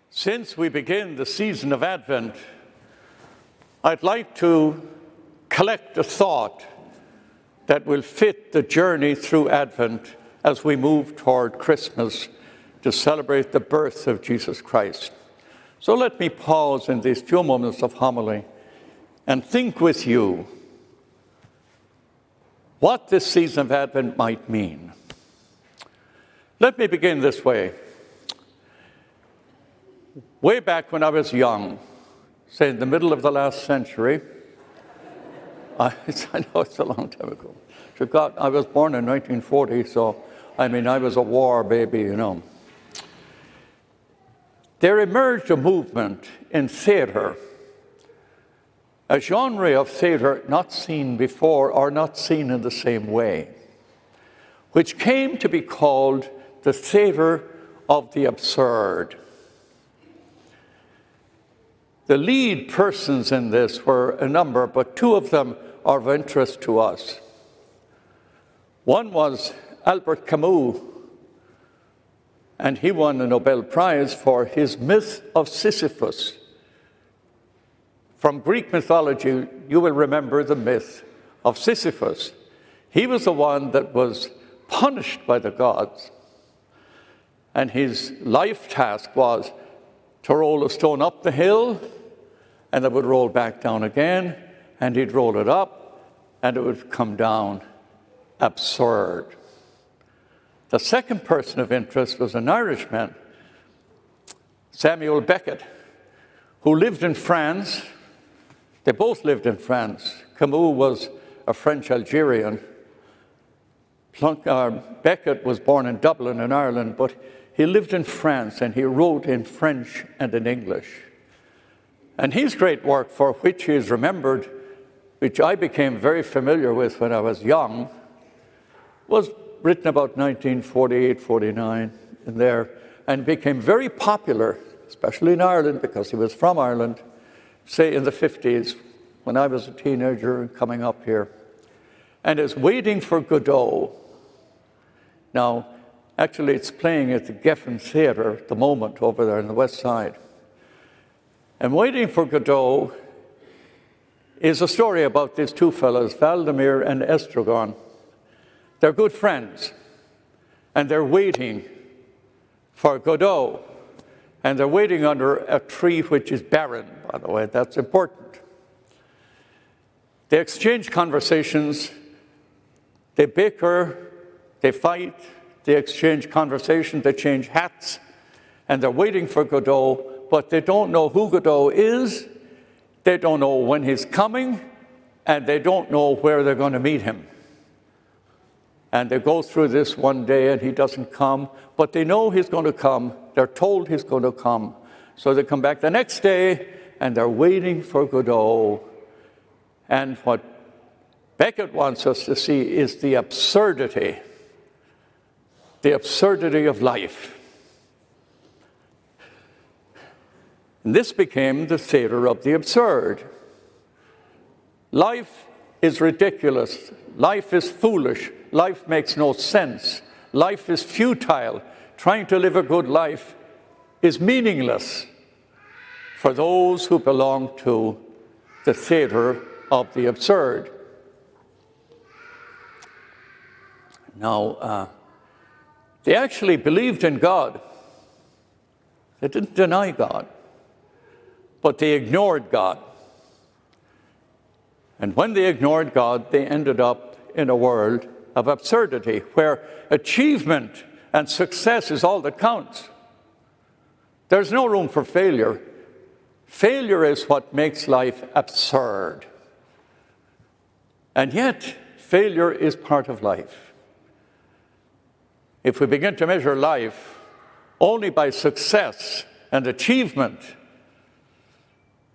Since we begin the season of Advent, I'd like to collect a thought that will fit the journey through Advent as we move toward Christmas to celebrate the birth of Jesus Christ. So let me pause in these few moments of homily and think with you what this season of Advent might mean. Let me begin this way. Way back when I was young, say in the middle of the last century, I know it's a long time ago. I was born in 1940, so I was a war baby, you know. There emerged a movement in theater, a genre of theater not seen before or not seen in the same way, which came to be called the theater of the absurd. The lead persons in this were a number, but two of them are of interest to us. One was Albert Camus, and he won a Nobel Prize for his myth of Sisyphus. From Greek mythology, you will remember the myth of Sisyphus. He was the one that was punished by the gods, and his life task was to roll a stone up the hill, and it would roll back down again, and he'd roll it up, and it would come down. Absurd. The second person of interest was an Irishman, Samuel Beckett, who lived in France. They both lived in France. Camus was a French Algerian. Beckett was born in Dublin in Ireland, but he lived in France, and he wrote in French and in English. And his great work, for which he is remembered, which I became very familiar with when I was young, was written about 1948, 49, in there, and became very popular, especially in Ireland, because he was from Ireland, say in the 50s, when I was a teenager and coming up here. And is Waiting for Godot. Now, actually, it's playing at the Geffen Theatre at the moment over there on the west side. And Waiting for Godot is a story about these two fellows, Valdemir and Estragon. They're good friends, and they're waiting for Godot. And they're waiting under a tree which is barren, by the way. That's important. They exchange conversations, they bicker, they fight, they exchange conversation, they change hats, and they're waiting for Godot, but they don't know who Godot is, they don't know when he's coming, and they don't know where they're going to meet him. And they go through this one day, and he doesn't come, but they know he's going to come. They're told he's going to come. So they come back the next day, and they're waiting for Godot. And what Beckett wants us to see is the absurdity of life. And this became the theater of the absurd. Life is ridiculous. Life is foolish. Life makes no sense. Life is futile. Trying to live a good life is meaningless for those who belong to the theater of the absurd. Now, they actually believed in God. They didn't deny God, but they ignored God. And when they ignored God, they ended up in a world of absurdity, where achievement and success is all that counts. There's no room for failure. Failure is what makes life absurd. And yet, failure is part of life. If we begin to measure life only by success and achievement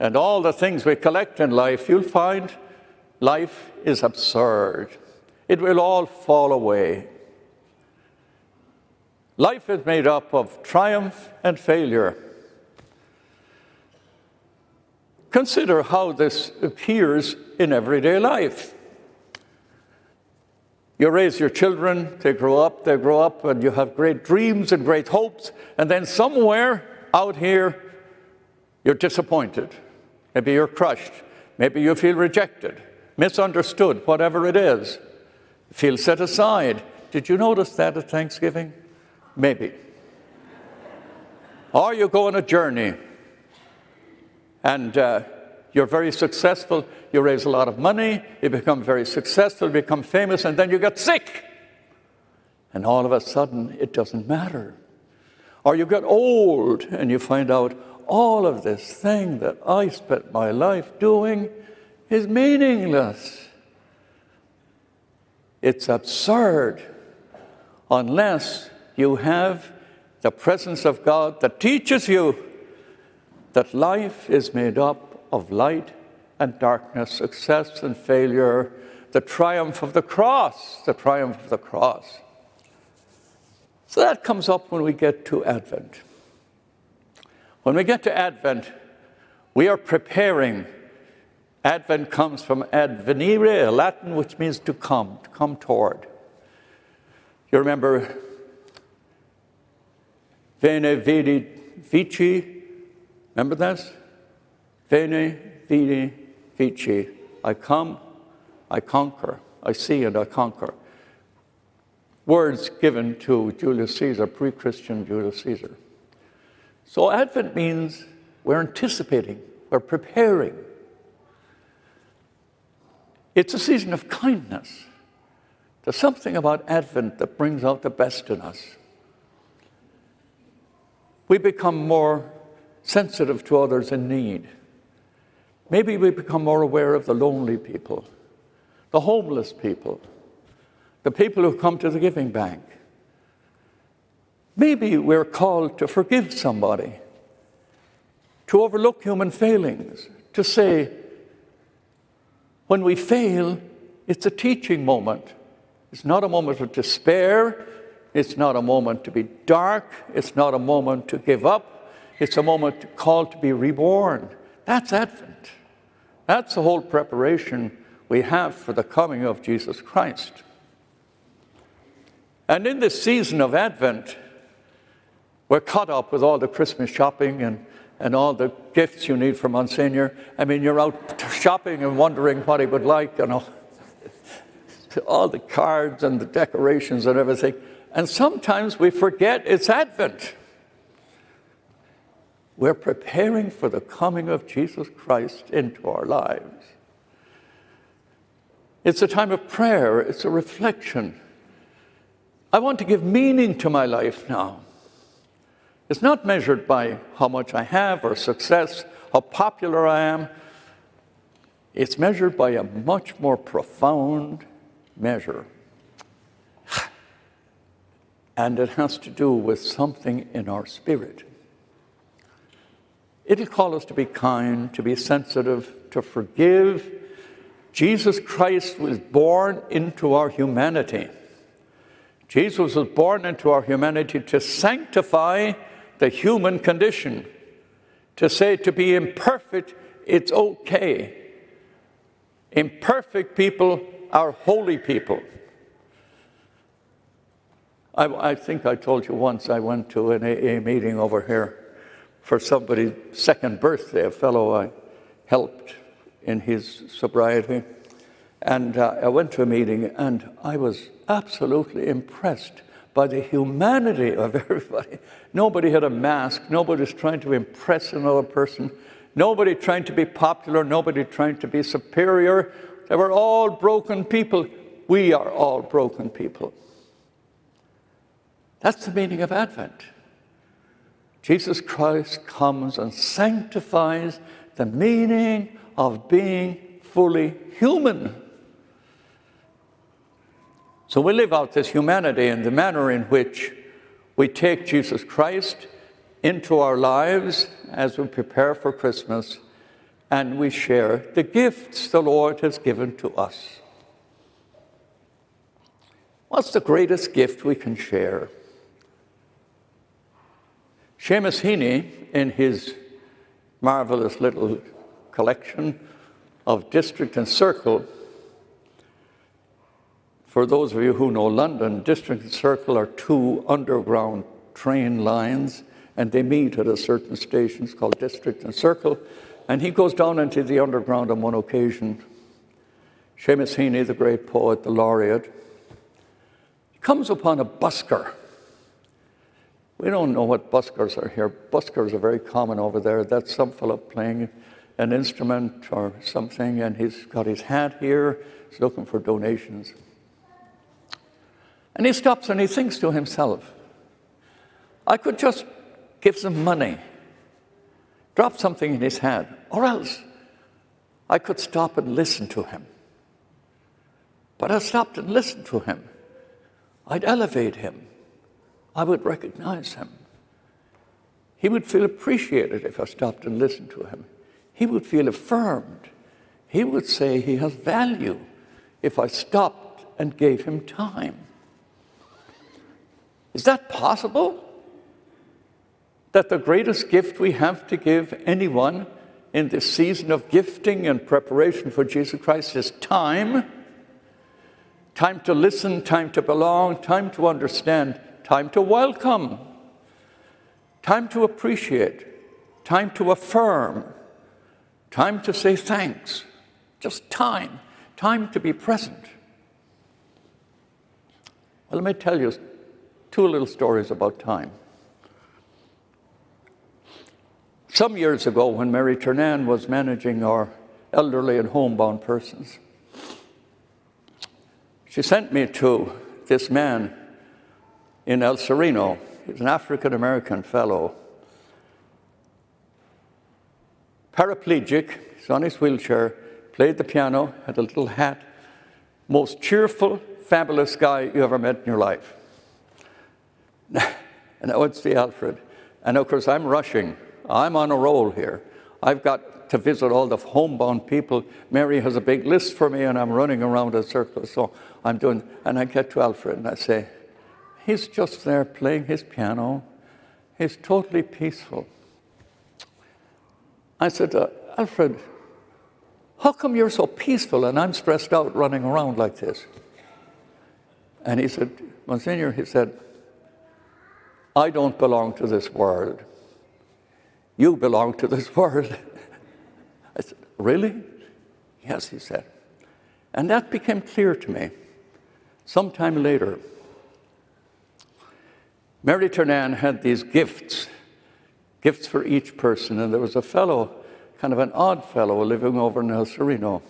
and all the things we collect in life, you'll find life is absurd. It will all fall away. Life is made up of triumph and failure. Consider how this appears in everyday life. You raise your children, they grow up, and you have great dreams and great hopes, and then somewhere out here, you're disappointed. Maybe you're crushed. Maybe you feel rejected, misunderstood, whatever it is. Feel set aside. Did you notice that at Thanksgiving? Maybe. Or you go on a journey and you're very successful. You raise a lot of money. You become very successful, become famous, and then you get sick. And all of a sudden, it doesn't matter. Or you get old and you find out all of this thing that I spent my life doing is meaningless. It's absurd unless you have the presence of God that teaches you that life is made up of light and darkness, success and failure, the triumph of the cross, the triumph of the cross. So that comes up when we get to Advent. When we get to Advent, we are preparing. Advent comes from advenire, Latin, which means to come toward. You remember Veni, Vidi, Vici? Remember this? Veni, Vidi, Vici. I come, I conquer. I see and I conquer. Words given to Julius Caesar, pre-Christian Julius Caesar. So Advent means we're anticipating, we're preparing. It's a season of kindness. There's something about Advent that brings out the best in us. We become more sensitive to others in need. Maybe we become more aware of the lonely people, the homeless people, the people who come to the giving bank. Maybe we're called to forgive somebody, to overlook human failings, to say, when we fail, it's a teaching moment. It's not a moment of despair. It's not a moment to be dark. It's not a moment to give up. It's a moment called to be reborn. That's Advent. That's the whole preparation we have for the coming of Jesus Christ. And in this season of Advent, we're caught up with all the Christmas shopping and all the gifts you need for Msgr. I mean, you're out shopping and wondering what he would like, all the cards and the decorations and everything. And sometimes we forget it's Advent. We're preparing for the coming of Jesus Christ into our lives. It's a time of prayer. It's a reflection. I want to give meaning to my life now. It's not measured by how much I have or success, how popular I am. It's measured by a much more profound measure. And it has to do with something in our spirit. It'll call us to be kind, to be sensitive, to forgive. Jesus Christ was born into our humanity. Jesus was born into our humanity to sanctify the human condition, to say to be imperfect, it's okay. Imperfect people are holy people. I think I told you once I went to an AA meeting over here for somebody's second birthday, a fellow I helped in his sobriety. And I went to a meeting and I was absolutely impressed by the humanity of everybody. Nobody had a mask. Nobody was trying to impress another person. Nobody trying to be popular. Nobody trying to be superior. They were all broken people. We are all broken people. That's the meaning of Advent. Jesus Christ comes and sanctifies the meaning of being fully human. So we live out this humanity in the manner in which we take Jesus Christ into our lives as we prepare for Christmas, and we share the gifts the Lord has given to us. What's the greatest gift we can share? Seamus Heaney, in his marvelous little collection of District and Circle, for those of you who know London, District and Circle are two underground train lines and they meet at a certain station. It's called District and Circle. And he goes down into the underground on one occasion. Seamus Heaney, the great poet, the laureate, he comes upon a busker. We don't know what buskers are here. Buskers are very common over there. That's some fellow playing an instrument or something, and he's got his hat here. He's looking for donations. And he stops and he thinks to himself, I could just give some money, drop something in his hat, or else I could stop and listen to him. But I stopped and listened to him. I'd elevate him. I would recognize him. He would feel appreciated if I stopped and listened to him. He would feel affirmed. He would say he has value if I stopped and gave him time. Is that possible? That the greatest gift we have to give anyone in this season of gifting and preparation for Jesus Christ is time? Time to listen, time to belong, time to understand, time to welcome, time to appreciate, time to affirm, time to say thanks, just time to be present. Well, let me tell you two little stories about time. Some years ago, when Mary Ternan was managing our elderly and homebound persons, she sent me to this man in El Sereno. He's an African-American fellow, paraplegic, he's on his wheelchair, played the piano, had a little hat, most cheerful, fabulous guy you ever met in your life. And I went to see Alfred. And of course, I'm rushing. I'm on a roll here. I've got to visit all the homebound people. Mary has a big list for me, and I'm running around a circle. So I'm doing, and I get to Alfred, and I say, he's just there playing his piano. He's totally peaceful. I said, Alfred, how come you're so peaceful and I'm stressed out running around like this? And he said, Monsignor, he said, I don't belong to this world. You belong to this world. I said, really? Yes, he said. And that became clear to me. Sometime later, Mary Ternan had these gifts for each person, and there was a fellow, kind of an odd fellow, living over in El Sereno.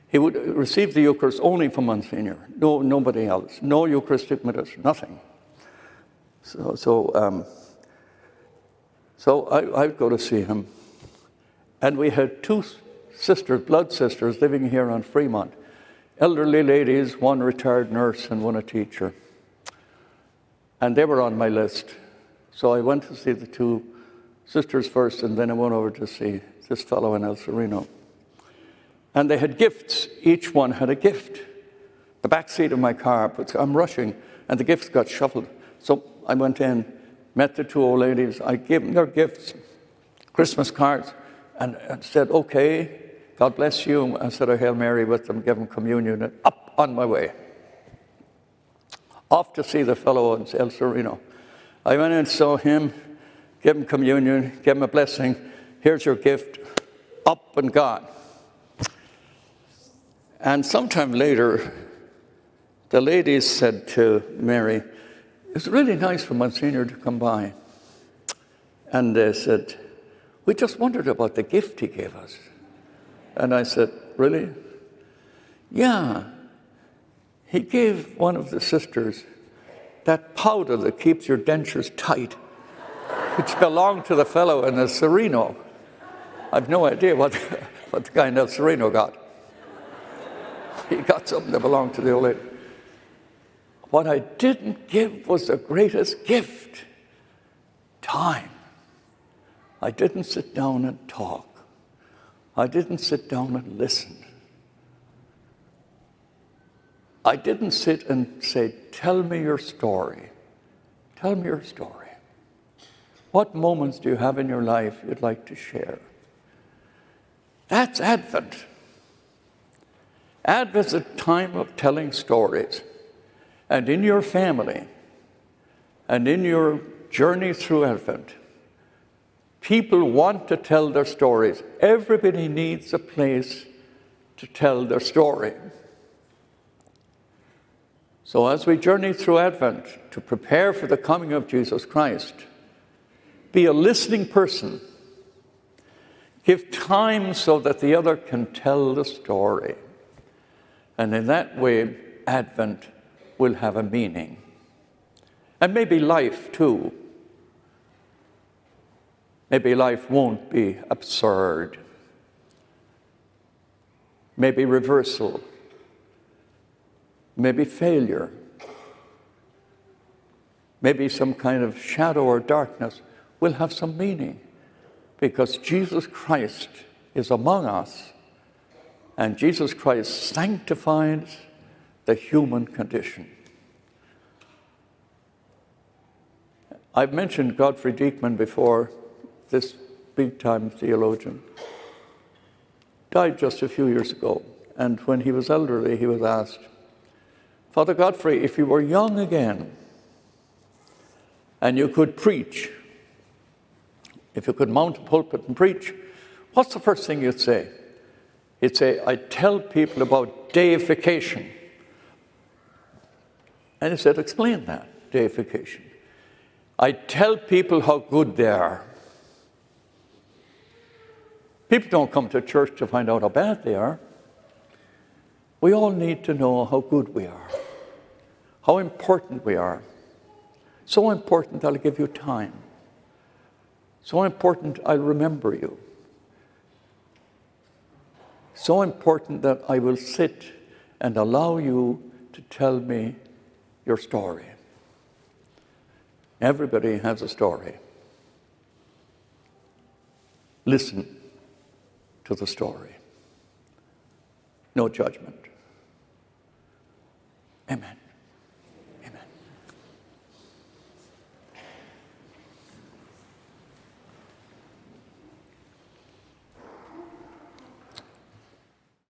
He would receive the Eucharist only from Monsignor, nobody else, no Eucharistic minister, nothing. So I'd go to see him, and we had two sisters, blood sisters, living here on Fremont. Elderly ladies, one retired nurse and one a teacher. And they were on my list. So I went to see the two sisters first, and then I went over to see this fellow in El Sereno. And they had gifts. Each one had a gift. The back seat of my car, but I'm rushing, and the gifts got shuffled. So I went in, met the two old ladies. I gave them their gifts, Christmas cards, and said, okay, God bless you. I said a Hail Mary with them, gave them communion, and up on my way. Off to see the fellow in El Sereno. I went and saw him, gave him communion, gave him a blessing. Here's your gift, up and gone. And sometime later, the ladies said to Mary, it's really nice for Monsignor to come by. And they said, we just wondered about the gift he gave us. And I said, really? Yeah. He gave one of the sisters that powder that keeps your dentures tight, which belonged to the fellow in El Sereno. I've no idea what the guy in El Sereno got. He got something that belonged to the old lady. What I didn't give was the greatest gift, time. I didn't sit down and talk. I didn't sit down and listen. I didn't sit and say, tell me your story. Tell me your story. What moments do you have in your life you'd like to share? That's Advent. Advent is a time of telling stories. And in your family, and in your journey through Advent, people want to tell their stories. Everybody needs a place to tell their story. So as we journey through Advent to prepare for the coming of Jesus Christ, be a listening person. Give time so that the other can tell the story. And in that way, Advent will have a meaning. And maybe life too. Maybe life won't be absurd. Maybe reversal. Maybe failure. Maybe some kind of shadow or darkness will have some meaning, because Jesus Christ is among us, and Jesus Christ sanctifies the human condition. I've mentioned Godfrey Diekman before. This big-time theologian died just a few years ago, and when he was elderly, he was asked, Father Godfrey, if you were young again and you could preach, if you could mount a pulpit and preach, what's the first thing you'd say? He'd say, I tell people about deification. And he said, explain that, deification. I tell people how good they are. People don't come to church to find out how bad they are. We all need to know how good we are, how important we are. So important I'll give you time. So important I'll remember you. So important that I will sit and allow you to tell me your story. Everybody has a story. Listen to the story. No judgment. Amen.